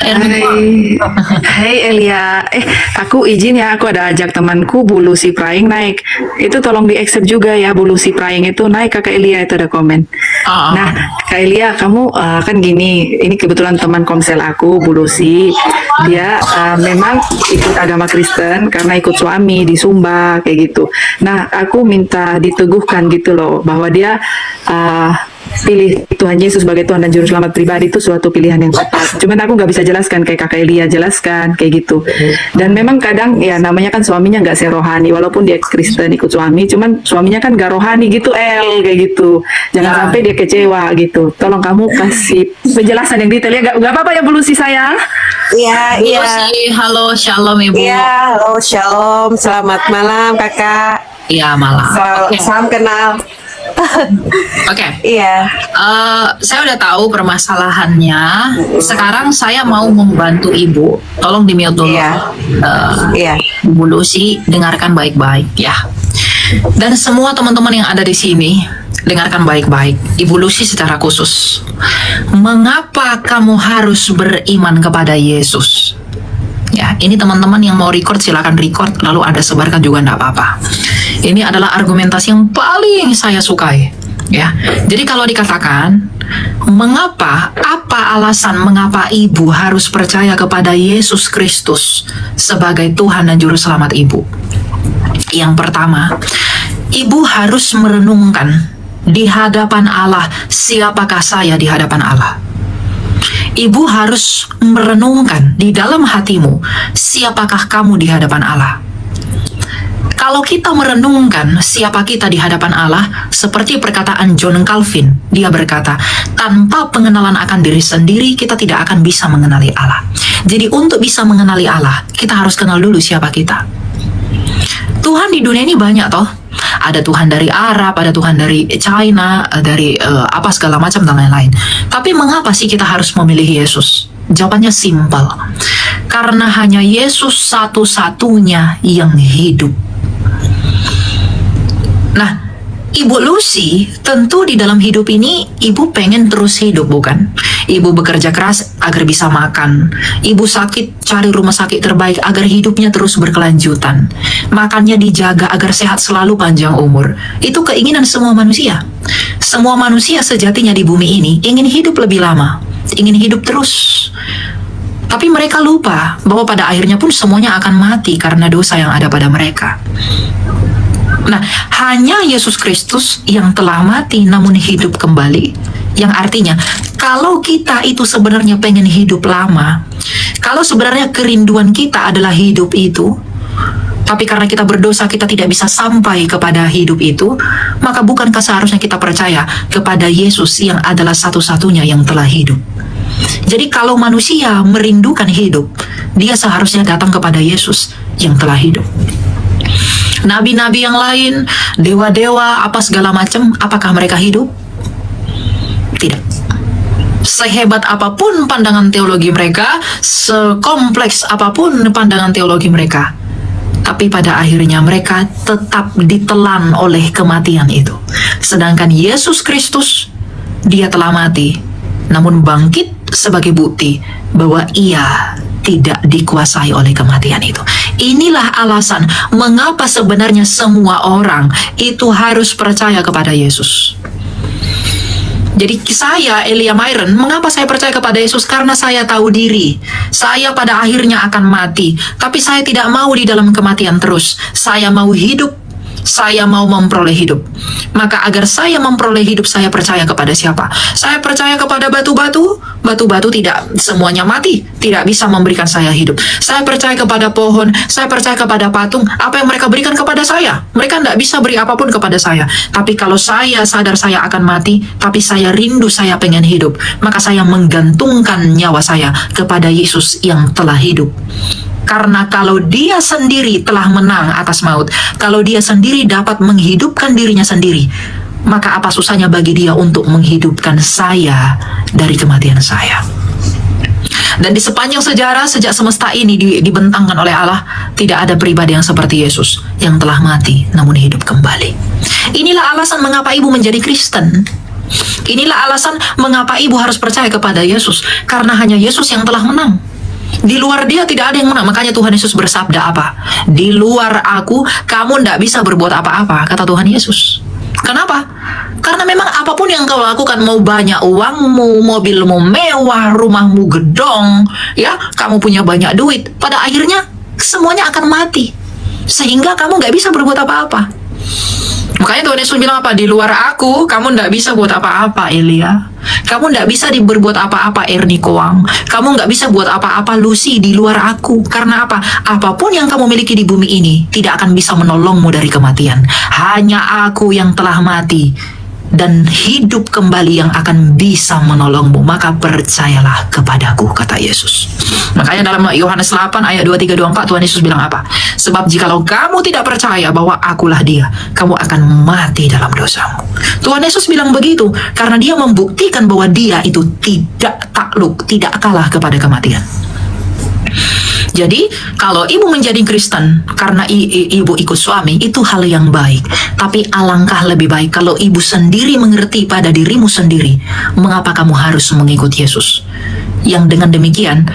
Hai, hai Elia. Aku izin ya, aku ada ajak temanku Bu Lucy Praing naik. Itu tolong di accept juga ya, Bu Lucy Praing itu naik Kakak Elia, itu ada komen. Nah, Kak Elia, kamu kan gini, ini kebetulan teman komsel aku, Bu Lucy. Dia memang ikut agama Kristen karena ikut suami di Sumba kayak gitu. Nah, aku minta diteguhkan gitu loh, bahwa dia pilih Tuhan Yesus sebagai Tuhan dan Juru Selamat pribadi itu suatu pilihan yang tepat. Cuman aku nggak bisa jelaskan kayak Kakak Elia jelaskan kayak gitu. Dan memang kadang ya namanya kan suaminya nggak serohani, walaupun dia Kristen ikut suami, cuman suaminya kan nggak rohani gitu kayak gitu. Jangan sampai dia kecewa gitu. Tolong kamu kasih penjelasan yang detail ya, nggak apa-apa ya Bu Lucy sayang. Iya, Bu iya. Lucy, halo, shalom Ibu. Iya, halo, shalom. Selamat malam, Kakak. Iya, malam. Salam kenal. Oke. Iya. Saya udah tahu permasalahannya. Sekarang saya mau membantu Ibu. Tolong di-mute dulu. Iya. Bu Lucy, dengarkan baik-baik ya. Dan semua teman-teman yang ada di sini, dengarkan baik-baik. Ibu Lucy secara khusus. Mengapa kamu harus beriman kepada Yesus? Ya, ini teman-teman yang mau record silakan record, lalu Anda sebarkan juga enggak apa-apa. Ini adalah argumentasi yang paling saya sukai. Ya, jadi kalau dikatakan apa alasan mengapa ibu harus percaya kepada Yesus Kristus sebagai Tuhan dan Juru Selamat ibu? Yang pertama, ibu harus merenungkan di hadapan Allah, siapakah saya di hadapan Allah? Ibu harus merenungkan di dalam hatimu, siapakah kamu di hadapan Allah? Kalau kita merenungkan siapa kita di hadapan Allah, seperti perkataan John Calvin, dia berkata, tanpa pengenalan akan diri sendiri, kita tidak akan bisa mengenali Allah. Jadi untuk bisa mengenali Allah, kita harus kenal dulu siapa kita. Tuhan di dunia ini banyak toh. Ada Tuhan dari Arab, ada Tuhan dari China, dari apa segala macam dan lain-lain. Tapi mengapa sih kita harus memilih Yesus? Jawabannya simpel. Karena hanya Yesus satu-satunya yang hidup. Nah, Ibu Lucy tentu di dalam hidup ini Ibu pengen terus hidup, bukan? Ibu bekerja keras agar bisa makan. Ibu sakit cari rumah sakit terbaik agar hidupnya terus berkelanjutan. Makannya dijaga agar sehat selalu panjang umur. Itu keinginan semua manusia. Semua manusia sejatinya di bumi ini ingin hidup lebih lama, ingin hidup terus. Tapi mereka lupa bahwa pada akhirnya pun semuanya akan mati karena dosa yang ada pada mereka. Nah, hanya Yesus Kristus yang telah mati namun hidup kembali. Yang artinya, kalau kita itu sebenarnya pengen hidup lama, kalau sebenarnya kerinduan kita adalah hidup itu, tapi karena kita berdosa kita tidak bisa sampai kepada hidup itu, maka bukankah seharusnya kita percaya kepada Yesus yang adalah satu-satunya yang telah hidup? Jadi kalau manusia merindukan hidup, dia seharusnya datang kepada Yesus yang telah hidup. Nabi-nabi yang lain, dewa-dewa, apa segala macam, apakah mereka hidup? Tidak. Sehebat apapun pandangan teologi mereka, sekompleks apapun pandangan teologi mereka, tapi pada akhirnya mereka tetap ditelan oleh kematian itu. Sedangkan Yesus Kristus, dia telah mati, namun bangkit sebagai bukti bahwa ia tidak dikuasai oleh kematian itu. Inilah alasan mengapa sebenarnya semua orang itu harus percaya kepada Yesus. Jadi saya, Elia Myron, mengapa saya percaya kepada Yesus? Karena saya tahu diri. Saya pada akhirnya akan mati. Tapi saya tidak mau di dalam kematian terus. Saya mau hidup. Saya mau memperoleh hidup. Maka agar saya memperoleh hidup, saya percaya kepada siapa? Saya percaya kepada batu-batu. Batu-batu tidak semuanya mati, tidak bisa memberikan saya hidup. Saya percaya kepada pohon, saya percaya kepada patung. Apa yang mereka berikan kepada saya? Mereka tidak bisa beri apapun kepada saya. Tapi kalau saya sadar saya akan mati, tapi saya rindu, saya pengen hidup, maka saya menggantungkan nyawa saya kepada Yesus yang telah hidup. Karena kalau dia sendiri telah menang atas maut, kalau dia sendiri dapat menghidupkan dirinya sendiri, maka apa susahnya bagi dia untuk menghidupkan saya dari kematian saya. Dan di sepanjang sejarah, sejak semesta ini dibentangkan oleh Allah, tidak ada pribadi yang seperti Yesus, yang telah mati namun hidup kembali. Inilah alasan mengapa ibu menjadi Kristen. Inilah alasan mengapa ibu harus percaya kepada Yesus, karena hanya Yesus yang telah menang. Di luar dia tidak ada yang menang. Makanya Tuhan Yesus bersabda apa? Di luar aku, kamu tidak bisa berbuat apa-apa, kata Tuhan Yesus. Kenapa? Karena memang apapun yang kau lakukan, mau banyak uangmu, mobilmu mewah, rumahmu gedong, ya, kamu punya banyak duit, pada akhirnya semuanya akan mati. Sehingga kamu nggak bisa berbuat apa-apa. Makanya Tuhan Yesus bilang apa? Di luar aku, kamu nggak bisa buat apa-apa, Elia. Kamu nggak bisa berbuat apa-apa, Ernie Koang. Kamu nggak bisa buat apa-apa, Lucy, di luar aku. Karena apa? Apapun yang kamu miliki di bumi ini tidak akan bisa menolongmu dari kematian. Hanya aku yang telah mati dan hidup kembali yang akan bisa menolongmu. Maka percayalah kepadaku, kata Yesus. Makanya dalam Yohanes 8 ayat 23, 24 Tuhan Yesus bilang apa? Sebab jikalau kamu tidak percaya bahwa akulah dia, kamu akan mati dalam dosamu. Tuhan Yesus bilang begitu karena dia membuktikan bahwa dia itu tidak takluk, tidak kalah kepada kematian. Jadi, kalau ibu menjadi Kristen karena ibu ikut suami, itu hal yang baik. Tapi alangkah lebih baik kalau ibu sendiri mengerti pada dirimu sendiri, mengapa kamu harus mengikut Yesus. Yang dengan demikian,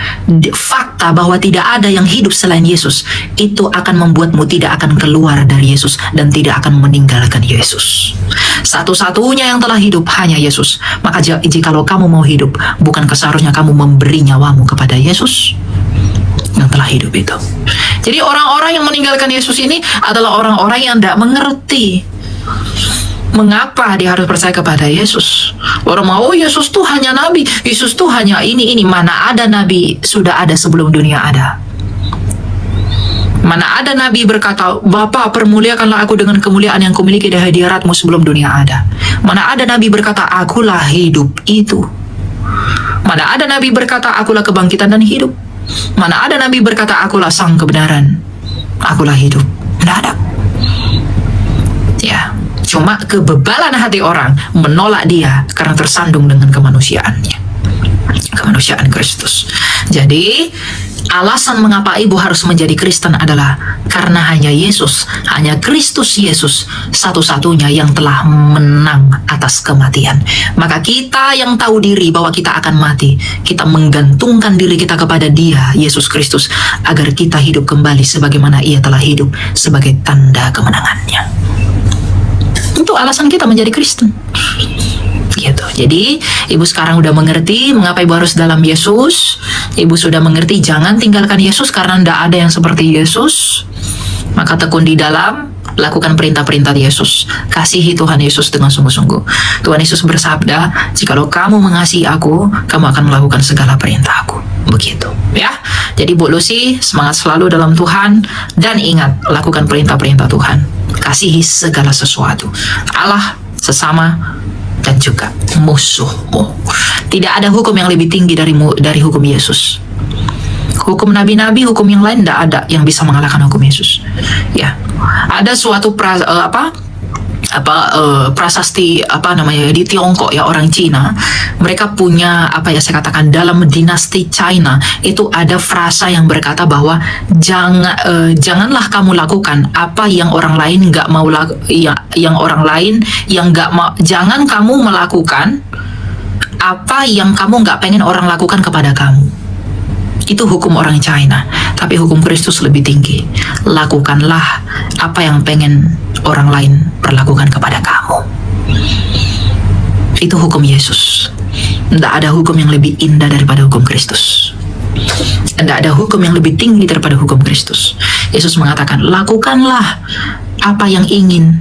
fakta bahwa tidak ada yang hidup selain Yesus, itu akan membuatmu tidak akan keluar dari Yesus dan tidak akan meninggalkan Yesus. Satu-satunya yang telah hidup hanya Yesus. Maka jikalau kamu mau hidup, bukan seharusnya kamu memberi nyawamu kepada Yesus yang telah hidup itu. Jadi orang-orang yang meninggalkan Yesus ini adalah orang-orang yang tidak mengerti mengapa dia harus percaya kepada Yesus. Orang mau, oh Yesus tuh hanya nabi, Yesus tuh hanya ini. Mana ada nabi sudah ada sebelum dunia ada. Mana ada nabi berkata, Bapa permuliakanlah aku dengan kemuliaan yang kumiliki dari hadiratmu sebelum dunia ada. Mana ada nabi berkata, akulah hidup itu. Mana ada nabi berkata, akulah kebangkitan dan hidup. Mana ada nabi berkata, akulah sang kebenaran, akulah hidup. Tidak ada. Ya, cuma kebebalan hati orang menolak dia karena tersandung dengan kemanusiaannya, kemanusiaan Kristus. Jadi alasan mengapa ibu harus menjadi Kristen adalah karena hanya Yesus, hanya Kristus Yesus satu-satunya yang telah menang atas kematian. Maka kita yang tahu diri bahwa kita akan mati, kita menggantungkan diri kita kepada Dia, Yesus Kristus, agar kita hidup kembali sebagaimana Ia telah hidup sebagai tanda kemenangannya. Itu alasan kita menjadi Kristen. Gitu. Jadi ibu sekarang udah mengerti mengapa ibu harus dalam Yesus. Ibu sudah mengerti jangan tinggalkan Yesus karena tidak ada yang seperti Yesus. Maka tekun di dalam, lakukan perintah-perintah Yesus. Kasihi Tuhan Yesus dengan sungguh-sungguh. Tuhan Yesus bersabda, jikalau kamu mengasihi aku, kamu akan melakukan segala perintah aku. Begitu ya. Jadi Bu Lucy, semangat selalu dalam Tuhan. Dan ingat, lakukan perintah-perintah Tuhan. Kasihi segala sesuatu, Allah, sesama, dan juga musuhmu. Tidak ada hukum yang lebih tinggi dari hukum Yesus. Hukum nabi-nabi, hukum yang lain tidak ada yang bisa mengalahkan hukum Yesus. Ya, ada suatu prasasti di Tiongkok ya, orang Cina, mereka punya saya katakan dalam dinasti China itu ada frasa yang berkata bahwa janganlah kamu lakukan apa yang orang lain nggak mau jangan kamu melakukan apa yang kamu nggak pengen orang lakukan kepada kamu. Itu hukum orang China. Tapi hukum Kristus lebih tinggi. Lakukanlah apa yang pengen orang lain perlakukan kepada kamu. Itu hukum Yesus. Tidak ada hukum yang lebih indah daripada hukum Kristus. Tidak ada hukum yang lebih tinggi daripada hukum Kristus. Yesus mengatakan, lakukanlah apa yang ingin,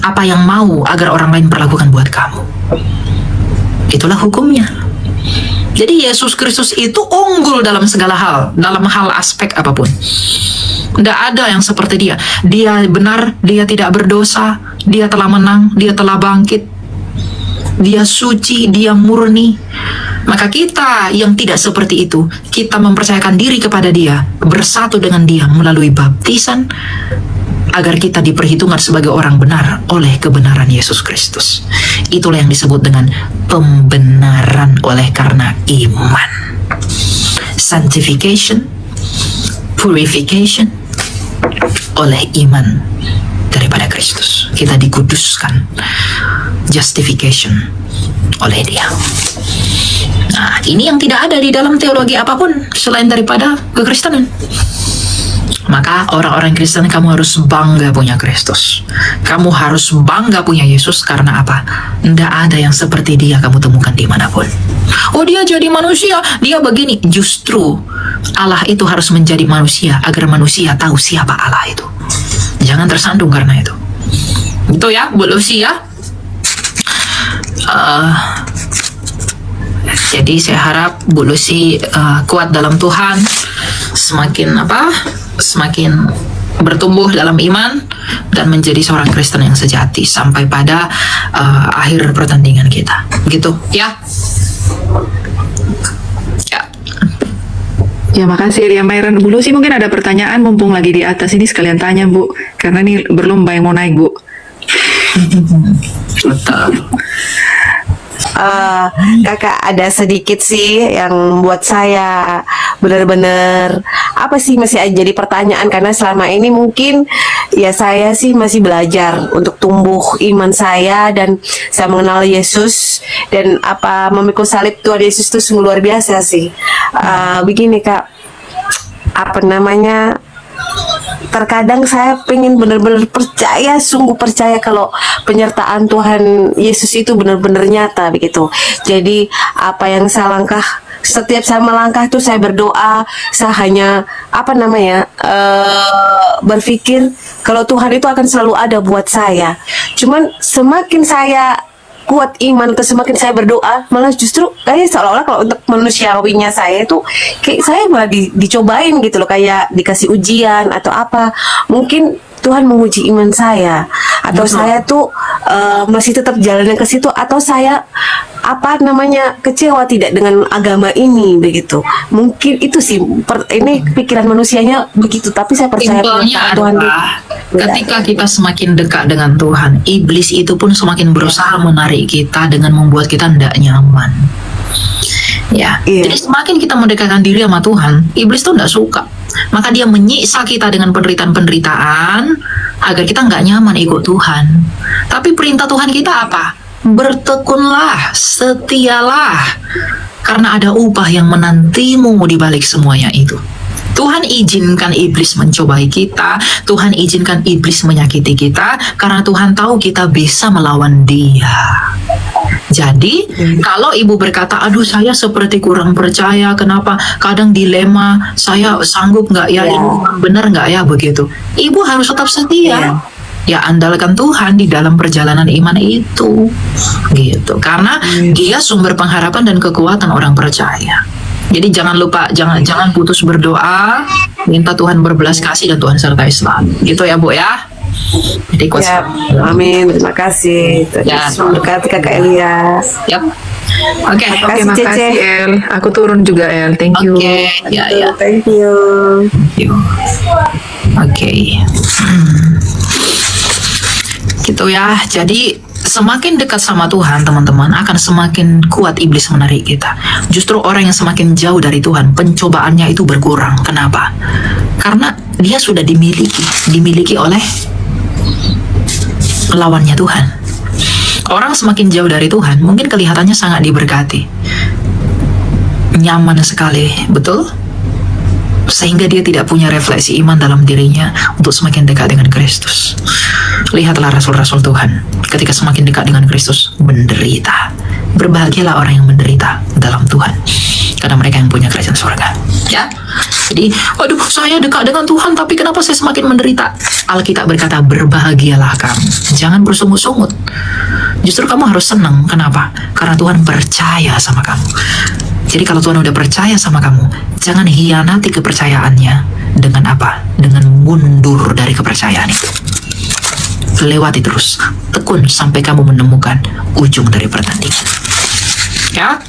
apa yang mau agar orang lain perlakukan buat kamu. Itulah hukumnya. Jadi Yesus Kristus itu unggul dalam segala hal, dalam hal aspek apapun. Tidak ada yang seperti Dia. Dia benar, Dia tidak berdosa, Dia telah menang, Dia telah bangkit, Dia suci, Dia murni. Maka kita yang tidak seperti itu, kita mempercayakan diri kepada Dia, bersatu dengan Dia melalui baptisan, agar kita diperhitungkan sebagai orang benar oleh kebenaran Yesus Kristus. Itulah yang disebut dengan pembenaran oleh karena iman. Sanctification, purification oleh iman daripada Kristus. Kita dikuduskan, justification oleh Dia. Nah, ini yang tidak ada di dalam teologi apapun selain daripada kekristenan. Maka orang-orang Kristen, kamu harus bangga punya Kristus. Kamu harus bangga punya Yesus. Karena apa? Tidak ada yang seperti dia kamu temukan dimanapun. Oh, dia jadi manusia, dia begini. Justru Allah itu harus menjadi manusia agar manusia tahu siapa Allah itu. Jangan tersandung karena itu. Itu ya, Bu Lucy ya. Jadi saya harap Bu Lucy kuat dalam Tuhan, semakin bertumbuh dalam iman dan menjadi seorang Kristen yang sejati sampai pada akhir pertandingan kita. Gitu ya. Ya. Ya, makasih Elia Myron. Bu Lucy mungkin ada pertanyaan mumpung lagi di atas ini, sekalian tanya Bu, karena ini berlomba yang mau naik Bu. Betul. Kakak, ada sedikit sih yang buat saya benar-benar masih jadi pertanyaan, karena selama ini mungkin ya saya sih masih belajar untuk tumbuh iman saya, dan saya mengenal Yesus, dan memikul salib Tuhan Yesus itu sungguh luar biasa sih. Begini Kak, terkadang saya pengen benar-benar percaya, sungguh percaya kalau penyertaan Tuhan Yesus itu benar-benar nyata begitu. Jadi setiap saya melangkah itu saya berdoa, saya hanya berpikir kalau Tuhan itu akan selalu ada buat saya. Cuman semakin saya kuat iman, semakin saya berdoa, malah justru kayak seolah-olah kalau untuk manusiawinya saya itu kayak saya malah dicobain gitu loh, kayak dikasih ujian atau apa. Mungkin Tuhan menguji iman saya, atau saya tuh masih tetap jalannya ke situ, atau saya kecewa tidak dengan agama ini begitu. Mungkin itu sih ini pikiran manusianya begitu, tapi saya percaya Simpelnya adalah ketika kita semakin dekat dengan Tuhan, iblis itu pun semakin berusaha menarik kita dengan membuat kita tidak nyaman. Ya, jadi semakin kita mendekatkan diri sama Tuhan, iblis tuh tidak suka. Maka dia menyiksa kita dengan penderitaan-penderitaan agar kita nggak nyaman ikut Tuhan. Tapi perintah Tuhan kita apa? Bertekunlah, setialah, karena ada upah yang menantimu di balik semuanya itu. Tuhan izinkan iblis mencobai kita, Tuhan izinkan iblis menyakiti kita, karena Tuhan tahu kita bisa melawan dia. Jadi, kalau ibu berkata, aduh saya seperti kurang percaya, kenapa kadang dilema, saya sanggup nggak ya, ini benar nggak ya, begitu. Ibu harus tetap setia. Ya, andalkan Tuhan di dalam perjalanan iman itu, gitu. Karena dia sumber pengharapan dan kekuatan orang percaya. Jadi jangan lupa, jangan putus berdoa, minta Tuhan berbelas kasih dan Tuhan sertai selalu. Gitu ya Bu ya. Jadi amin. Terima kasih. Berkati Kakak Elia. Oke, makasih El. Aku turun juga El. Thank you. Thank you. Oke. Gitu ya. Jadi semakin dekat sama Tuhan, teman-teman, akan semakin kuat iblis menarik kita. Justru orang yang semakin jauh dari Tuhan, pencobaannya itu berkurang. Kenapa? Karena dia sudah dimiliki oleh lawannya Tuhan. Orang semakin jauh dari Tuhan, mungkin kelihatannya sangat diberkati, nyaman sekali, betul? Sehingga dia tidak punya refleksi iman dalam dirinya untuk semakin dekat dengan Kristus. Lihatlah rasul-rasul Tuhan, ketika semakin dekat dengan Kristus, menderita. Berbahagialah orang yang menderita dalam Tuhan, karena mereka yang punya kerajaan surga. Ya, jadi, waduh, saya dekat dengan Tuhan, tapi kenapa saya semakin menderita? Alkitab berkata, berbahagialah kamu. Jangan bersungut-sungut. Justru kamu harus senang. Kenapa? Karena Tuhan percaya sama kamu. Jadi kalau Tuhan udah percaya sama kamu, jangan hianati kepercayaannya. Dengan apa? Dengan mundur dari kepercayaan itu. Lewati terus, tekun sampai kamu menemukan ujung dari pertandingan. Ya.